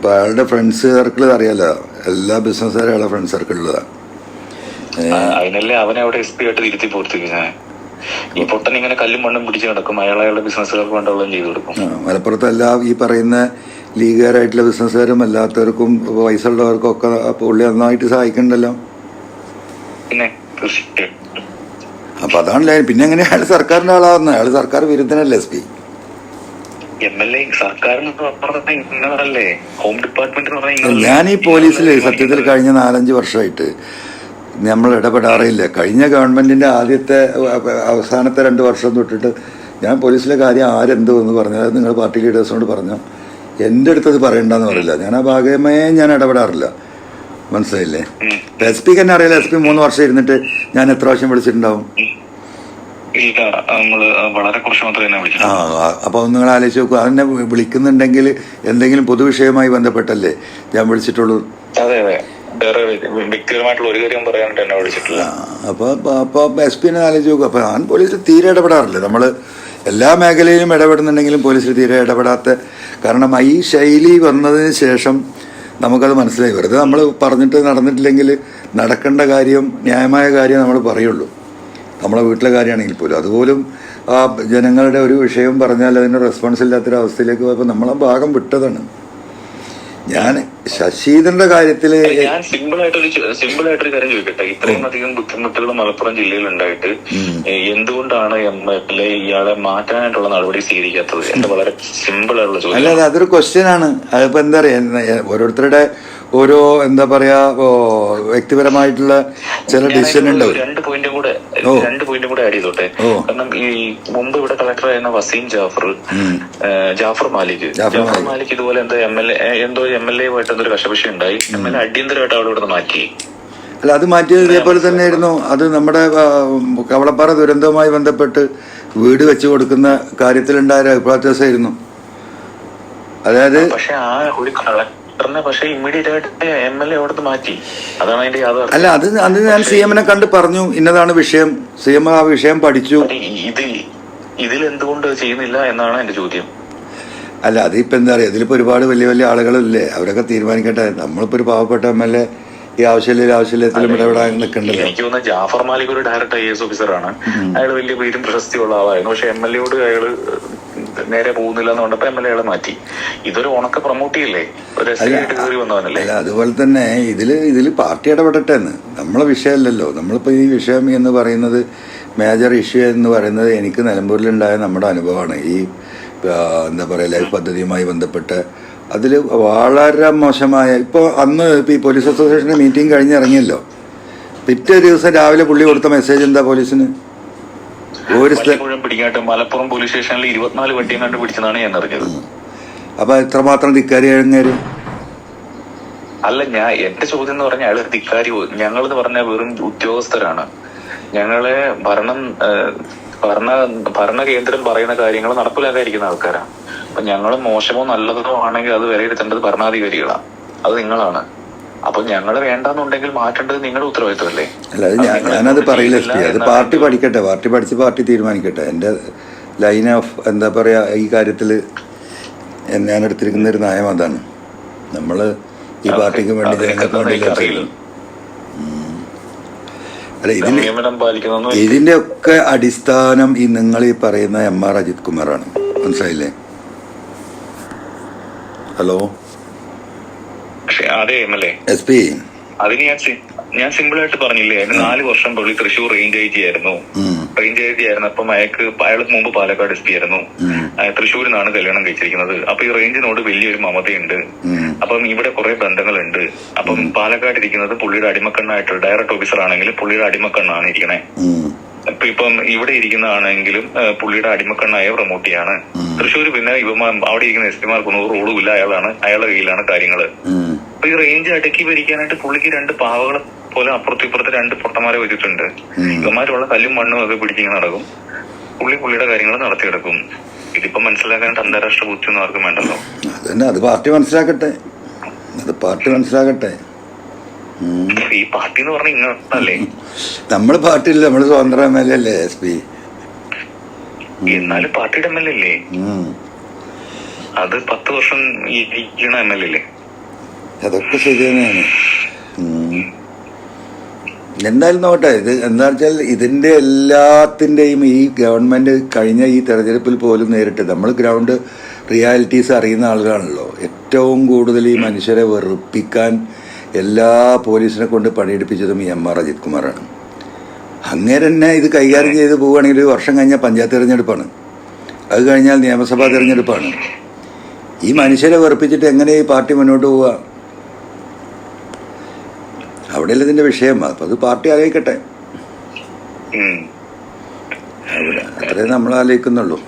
അപ്പൊ അയാളുടെ friends circle അറിയാലോ, എല്ലാ ബിസിനസ്സുകാരും അയാളുടെ ഫ്രണ്ട് സർക്കിളിലുള്ളതാണ്. അതിനല്ലേ അവനെ അവിടെ SP ആയിട്ട് തിരുത്തി പൂർത്തിക്കാൻ. ഈ പൊട്ടൻ ഇങ്ങനെ കല്ലും മണ്ണും പിടിച്ച് നടക്കും, അയാളുടെ ബിസിനസ്സുകാർക്ക് വേണ്ടവെള്ളം ചെയ്തു കൊടുക്കും. മലപ്പുറത്ത് എല്ലാ ഈ പറയുന്ന ലീഗുകാരായിട്ടുള്ള ബിസിനസ്സുകാരും അല്ലാത്തവർക്കും പൈസ ഉള്ളവർക്കും ഒക്കെ പുള്ളി നന്നായിട്ട് സഹായിക്കണ്ടല്ലോ. പിന്നെ തീർച്ചയായിട്ടും. അപ്പൊ അതാണല്ലേ. പിന്നെ എങ്ങനെയാ അയാൾ സർക്കാരിന്റെ ആളാവുന്നത്? അയാൾ സർക്കാർ വിരുദ്ധനല്ലേ SP? MLA സർക്കാരിന് ഇന്നല്ലേ ഹോം ഡിപ്പാർട്ട്മെന്റ്. ഞാൻ ഈ പോലീസിൽ സത്യത്തിൽ കഴിഞ്ഞ 4-5 വർഷമായിട്ട് നമ്മൾ ഇടപെടാറില്ല. കഴിഞ്ഞ ഗവൺമെന്റിന്റെ ആദ്യത്തെ അവസാനത്തെ 2 വർഷം തൊട്ടിട്ട് ഞാൻ പോലീസിലെ കാര്യം ആരെന്തോ എന്ന് പറഞ്ഞാൽ നിങ്ങൾ പാർട്ടി ലീഡേഴ്സിനോട് പറഞ്ഞോ, എൻ്റെ അടുത്തത് പറയണ്ടെന്ന് പറയില്ല. ഞാൻ ആ ഭാഗമേ ഞാൻ ഇടപെടാറില്ല. മനസ്സിലായില്ലേ? SP തന്നെ അറിയില്ല. SP 3 വർഷം ഇരുന്നിട്ട് ഞാൻ എത്ര പ്രാവശ്യം വിളിച്ചിട്ടുണ്ടാവും? അപ്പൊ നിങ്ങൾ ആലോചിച്ച് നോക്കൂ. അതെന്നെ വിളിക്കുന്നുണ്ടെങ്കിൽ എന്തെങ്കിലും പൊതുവിഷയവുമായി ബന്ധപ്പെട്ടല്ലേ ഞാൻ വിളിച്ചിട്ടുള്ളൂ. അപ്പൊ SP ആലോചിച്ച് നോക്കും. അപ്പൊ ഞാൻ പോലീസിൽ തീരെ ഇടപെടാറില്ല. നമ്മള് എല്ലാ മേഖലയിലും ഇടപെടുന്നുണ്ടെങ്കിലും പോലീസിൽ തീരെ ഇടപെടാത്ത കാരണം ഈ ശൈലി വന്നതിന് ശേഷം നമുക്കത് മനസ്സിലായി. വെറുതെ നമ്മൾ പറഞ്ഞിട്ട് നടന്നിട്ടില്ലെങ്കിൽ നടക്കേണ്ട കാര്യം, ന്യായമായ കാര്യം നമ്മൾ പറയുള്ളൂ. നമ്മളെ വീട്ടിലെ കാര്യമാണെങ്കിൽ പോലും അതുപോലും ആ ജനങ്ങളുടെ ഒരു വിഷയം പറഞ്ഞാൽ അതിന് റെസ്പോൺസ് ഇല്ലാത്തൊരവസ്ഥയിലേക്ക് പോയപ്പോൾ നമ്മളെ ഭാഗം വിട്ടതാണ്. ഞാൻ ശശീന്ദ്രന്റെ കാര്യത്തില് ഞാൻ സിമ്പിൾ ആയിട്ടൊരു കാര്യം ചോദിക്കട്ടെ. ഇത്രയും അധികം ബുദ്ധിമുട്ടുകൾ മലപ്പുറം ജില്ലയിൽ ഉണ്ടായിട്ട് എന്തുകൊണ്ടാണ് MLA ഇയാളെ മാറ്റാനായിട്ടുള്ള നടപടി സ്വീകരിക്കാത്തത്? എന്റെ വളരെ സിമ്പിൾ ആയിട്ടുള്ള ചോദ്യം. അല്ല, അതൊരു ക്വസ്റ്റ്യൻ ആണ്. അതിപ്പോ എന്താ പറയാ, ഓരോരുത്തരുടെ ഓരോ എന്താ പറയാ വ്യക്തിപരമായിട്ടുള്ള ചില ഡിസിഷൻ ഉണ്ടാവും. 2 പോയിന്റും കൂടെ ആഡ് ചെയ്തോട്ടെ. കാരണം ഈ മുമ്പ് ഇവിടെ കളക്ടറായിരുന്ന വസീം ജാഫർ മാലിക് ഇതുപോലെ എന്തോ MLA ആയിട്ട് എന്തൊരു കശപക്ഷ ഉണ്ടായി. MLA അടിയന്തരമായിട്ട് അവിടെ ഇവിടെ മാറ്റി. അല്ല, അത് മാറ്റിയത് ഇതേപോലെ തന്നെയായിരുന്നു. അത് നമ്മുടെ കവളപ്പാറ ദുരന്തവുമായി ബന്ധപ്പെട്ട് വീട് വെച്ചു കൊടുക്കുന്ന കാര്യത്തിലുണ്ടായ അഭിപ്രായ വ്യത്യാസമായിരുന്നു. അതായത് പക്ഷെ ആ ഒരു പക്ഷെ ഇമ്മീഡിയറ്റ് ആയിട്ട് MLA അവിടുന്ന് മാറ്റി. അതാണ് അതിന്റെ യാഥാർത്ഥ്യം. അല്ല, അത് ഞാൻ CM-നെ കണ്ട് പറഞ്ഞു, ഇന്നതാണ് വിഷയം. CM ആ വിഷയം പഠിച്ചു. ഇതിൽ എന്തുകൊണ്ട് ചെയ്യുന്നില്ല എന്നാണ് എന്റെ ചോദ്യം. അല്ല, അതിപ്പോ എന്താ പറയാ, ഇതിലിപ്പോ ഒരുപാട് വലിയ വലിയ ആളുകളില്ലേ, അവരൊക്കെ തീരുമാനിക്കട്ടെ. നമ്മളിപ്പോ ഒരു പാവപ്പെട്ട MLA ഈ ആവശ്യത്തിലും ഇടപെടാൻ നിൽക്കണ്ടല്ലോ. എനിക്ക് തോന്നുന്നത് ജാഫർ മാലിക് ഒരു ഡയറക്റ്റ് IAS ഓഫീസറാണ്. അയാൾ വലിയ പേരും പ്രശസ്തിയുള്ള ആളായിരുന്നു. പക്ഷെ MLA-യോട് അയാള് നേരെ പോകുന്നില്ല എന്ന് പറഞ്ഞപ്പോ MLA മാറ്റി. ഇതൊരു ഉണക്ക പ്രൊമോട്ട് ചെയ്യല്ലേ, ഒരു കയറി വന്നവനല്ലേ. അല്ല, അതുപോലെ തന്നെ ഇതില് പാർട്ടി ഇടപെടട്ടെ എന്ന്. നമ്മളെ വിഷയമല്ലല്ലോ. നമ്മളിപ്പോ ഈ വിഷയം എന്ന് പറയുന്നത്, മേജർ ഇഷ്യൂ എന്ന് പറയുന്നത് എനിക്ക് നിലമ്പൂരിലുണ്ടായ നമ്മുടെ അനുഭവമാണ്. ഈ എന്താ പറയുക, ലൈഫ് പദ്ധതിയുമായി ബന്ധപ്പെട്ട് അതിൽ വളരെ മോശമായ അന്ന് ഈ പോലീസ് അസോസിയേഷന്റെ മീറ്റിംഗ് കഴിഞ്ഞിറങ്ങിയല്ലോ. പിറ്റേ ദിവസം രാവിലെ പുള്ളി കൊടുത്ത മെസ്സേജ് എന്താ പോലീസിന്? ഒരു പിടിക്കാട്ട് മലപ്പുറം പോലീസ് സ്റ്റേഷനിൽ 24 വണ്ടിയും കണ്ട് പിടിച്ചതാണ് ഞാൻ അറിഞ്ഞത്. അപ്പൊ എത്രമാത്രം ധിക്കാരി കഴിഞ്ഞാലും. അല്ല, എന്റെ ചോദ്യം എന്ന് പറഞ്ഞാൽ അയാൾ ധിക്കാരി. ഞങ്ങളെന്ന് പറഞ്ഞാൽ വെറും ഉദ്യോഗസ്ഥരാണ്. ഞങ്ങളെ ഭരണകേന്ദ്രം പറയുന്ന കാര്യങ്ങൾ നടപ്പിലാക്കാതിരിക്കുന്ന ആൾക്കാരാണ്. അപ്പൊ ഞങ്ങൾ മോശമോ നല്ലതോ ആണെങ്കിൽ അത് വിലയിരുത്തേണ്ടത് ഭരണാധികാരികളാണ്, അത് നിങ്ങളാണ്. അപ്പൊ ഞങ്ങള് വേണ്ടെന്നുണ്ടെങ്കിൽ മാറ്റേണ്ടത് നിങ്ങളുടെ ഉത്തരവാദിത്വമല്ലേ? അല്ല, ഞാനത് പറയില്ല. അത് പാർട്ടി പഠിക്കട്ടെ, പാർട്ടി പഠിച്ച് പാർട്ടി തീരുമാനിക്കട്ടെ. എന്റെ ലൈൻ ഓഫ് എന്താ പറയാ ഈ കാര്യത്തില് ഞാൻ എടുത്തിരിക്കുന്ന ഒരു നയം അതാണ്. നമ്മള് ഈ പാർട്ടിക്ക് വേണ്ടി ജനങ്ങൾക്ക് വേണ്ടി. അല്ല, ഇതിന്റെ ഒക്കെ അടിസ്ഥാനം ഈ നിങ്ങൾ ഈ പറയുന്ന MR അജിത് കുമാറാണ്. മനസ്സിലായില്ലേ? ഹലോ, അതെ MLA SP. അതിന് ഞാൻ സിമ്പിൾ ആയിട്ട് പറഞ്ഞില്ലേ, 4 വർഷം പുള്ളി തൃശ്ശൂർ റേഞ്ച് ഐ ജി ആയിരുന്നു. അപ്പം അയാൾ മുമ്പ് പാലക്കാട് SP ആയിരുന്നു. തൃശ്ശൂരിൽ നിന്നാണ് കല്യാണം കഴിച്ചിരിക്കുന്നത്. അപ്പൊ ഈ റേഞ്ചിനോട് വലിയൊരു മമതയുണ്ട്. അപ്പം ഇവിടെ കുറെ ബന്ധങ്ങളുണ്ട്. അപ്പം പാലക്കാട് ഇരിക്കുന്നത് പുള്ളിയുടെ അടിമക്കണ്ണായിട്ട് ഡയറക്ട് ഓഫീസർ ആണെങ്കിലും പുള്ളിയുടെ അടിമക്കണ്ണാണ് ഇരിക്കണേ. ഇപ്പം ഇവിടെ ഇരിക്കുന്നതാണെങ്കിലും പുള്ളിയുടെ അടിമക്കണ്ണായ പ്രമോട്ടിയാണ്. തൃശ്ശൂർ പിന്നെ അവിടെ ഇരിക്കുന്ന SP-മാർക്കൊന്നും റോളും ഇല്ല. അയാളുടെ കയ്യിലാണ് കാര്യങ്ങള്. അപ്പൊ ഈ റേഞ്ച് അടക്കി ഭരിക്കാനായിട്ട് പുള്ളിക്ക് 2 പാവകളെ പോലെ അപ്പുറത്തും ഇപ്പുറത്ത് 2 പൊട്ടന്മാരെ വെച്ചിട്ടുണ്ട്. ഇവന്മാരുള്ള കല്ലും മണ്ണും ഒക്കെ പിടിച്ചിങ്ങനെ നടക്കും. പുള്ളിയുടെ കാര്യങ്ങൾ നടത്തിയെടുക്കും. ഇതിപ്പോ മനസ്സിലാക്കാനായിട്ട് അന്താരാഷ്ട്ര ബുദ്ധി ഒന്നും ആർക്കും വേണ്ടല്ലോ. അത് പാർട്ടി മനസ്സിലാക്കട്ടെ. ഈ പാർട്ടി എന്ന് പറഞ്ഞാൽ ഇങ്ങനല്ലേ? നമ്മള് പാർട്ടിയില്ല, നമ്മള് സ്വതന്ത്ര MLA അല്ലേ SP. എന്നാലും പാർട്ടിയുടെ MLA അല്ലേ? അത് 10 വർഷം ഇരിക്കണ MLA അല്ലേ? അതൊക്കെ ശരി തന്നെയാണ്. എന്തായാലും നോട്ടെ, ഇത് എന്താ വെച്ചാൽ ഇതിൻ്റെ എല്ലാത്തിൻ്റെയും ഈ ഗവൺമെൻറ് കഴിഞ്ഞ ഈ തെരഞ്ഞെടുപ്പിൽ പോലും നേരിട്ട് നമ്മൾ ഗ്രൗണ്ട് റിയാലിറ്റീസ് അറിയുന്ന ആളുകളാണല്ലോ. ഏറ്റവും കൂടുതൽ ഈ മനുഷ്യരെ വെറുപ്പിക്കാൻ എല്ലാ പോലീസിനെ കൊണ്ട് പണിയെടുപ്പിച്ചതും ഈ MR അജിത് കുമാറാണ്. അങ്ങനെ തന്നെ ഇത് കൈകാര്യം ചെയ്ത് പോവുകയാണെങ്കിൽ ഒരു വർഷം കഴിഞ്ഞാൽ പഞ്ചായത്ത് തിരഞ്ഞെടുപ്പാണ്, അത് കഴിഞ്ഞാൽ നിയമസഭാ തിരഞ്ഞെടുപ്പാണ്. ഈ മനുഷ്യരെ വെറുപ്പിച്ചിട്ട് എങ്ങനെ ഈ പാർട്ടി മുന്നോട്ട് പോവുക? അവിടെയല്ല ഇതിന്റെ വിഷയം. അപ്പം അത് പാർട്ടി ആലോചിക്കട്ടെ, അവിടെ അത്രേ നമ്മൾ ആലോചിക്കുന്നുള്ളൂ.